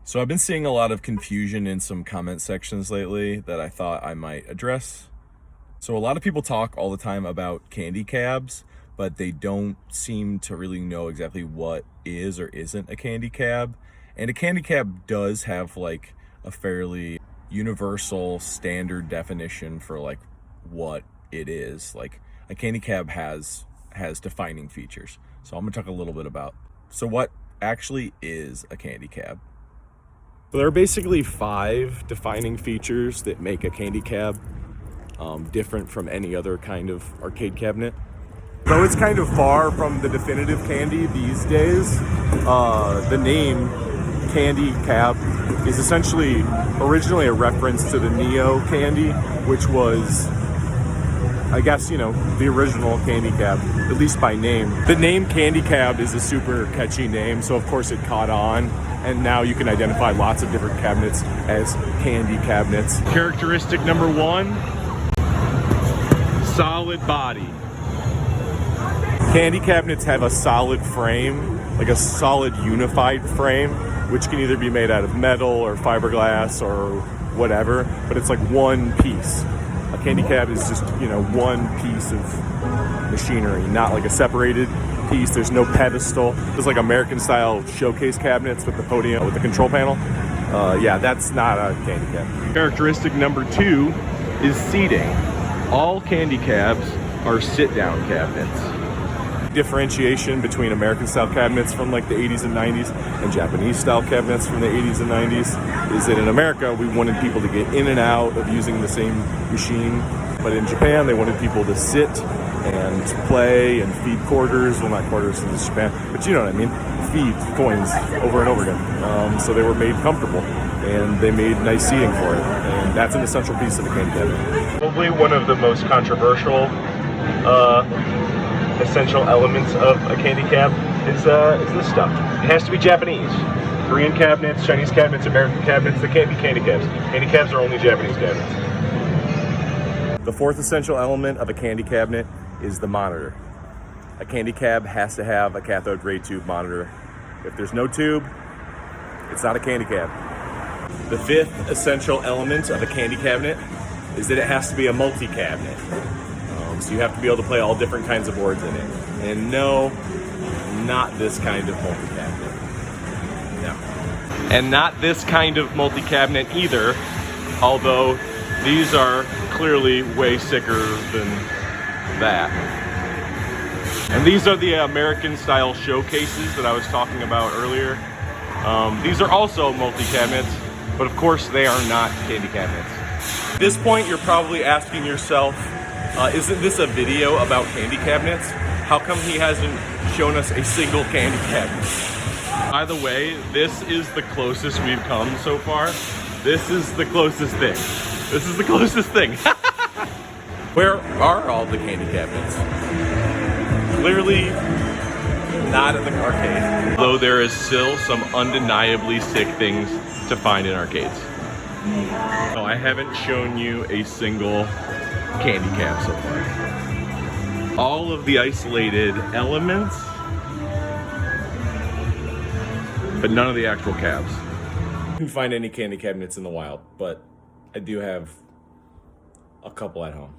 So I've been seeing a lot of confusion in some comment sections lately that I thought I might address. So a lot of people talk all the time about candy cabs, but they don't seem to really know exactly what is or isn't a candy cab. And a candy cab does have like a fairly universal standard definition for like what it is. Like a candy cab has defining features. So I'm gonna talk a little bit about, so what actually is a candy cab? So there are basically 5 defining features that make a candy cab different from any other kind of arcade cabinet. Though it's kind of far from the definitive candy these days, the name candy cab is essentially originally a reference to the Neo candy, which was, I guess, the original candy cab, at least by name. The name candy cab is a super catchy name, so of course it caught on, and now you can identify lots of different cabinets as candy cabinets. Characteristic number 1, solid body. Candy cabinets have a solid frame, like a solid unified frame, which can either be made out of metal or fiberglass or whatever, but it's like one piece. A candy cab is just, one piece of machinery, not like a separated piece. There's no pedestal. There's like American style showcase cabinets with the podium, with the control panel. Yeah, that's not a candy cab. Characteristic number 2 is seating. All candy cabs are sit-down cabinets. Differentiation between American style cabinets from like the 80s and 90s and Japanese style cabinets from the 80s and 90s is that in America we wanted people to get in and out of using the same machine, but in Japan they wanted people to sit and play and feed quarters. Well, not quarters in Japan, but you know what I mean, feed coins over and over again. So they were made comfortable and they made nice seating for it, and that's an essential piece of the candy cabinet. Probably one of the most controversial essential elements of a candy cab is this stuff. It has to be Japanese. Korean cabinets, Chinese cabinets, American cabinets, they can't be candy cabs. Candy cabs are only Japanese cabinets. The 4th essential element of a candy cabinet is the monitor. A candy cab has to have a cathode ray tube monitor. If there's no tube, it's not a candy cab. The 5th essential element of a candy cabinet is that it has to be a multi-cabinet. So you have to be able to play all different kinds of boards in it. And no, not this kind of multi-cabinet. No. And not this kind of multi-cabinet either, although these are clearly way sicker than that. And these are the American style showcases that I was talking about earlier. These are also multi-cabinets, but of course they are not candy cabinets. At this point, you're probably asking yourself, isn't this a video about candy cabinets? How come he hasn't shown us a single candy cabinet? By the way, this is the closest we've come so far. This is the closest thing. This is the closest thing. Where are all the candy cabinets? Clearly not at the arcade. Though there is still some undeniably sick things to find in arcades. No, I haven't shown you a single candy cab so far. All of the isolated elements, but none of the actual cabs. I didn't find any candy cabinets in the wild, but I do have a couple at home.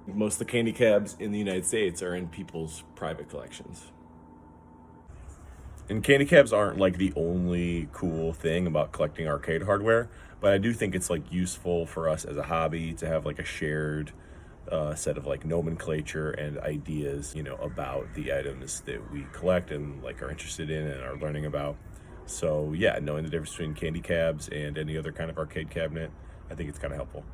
Most of the candy cabs in the United States are in people's private collections. And candy cabs aren't like the only cool thing about collecting arcade hardware, but I do think it's like useful for us as a hobby to have like a shared set of like nomenclature and ideas, about the items that we collect and like are interested in and are learning about. So yeah, knowing the difference between candy cabs and any other kind of arcade cabinet, I think it's kind of helpful.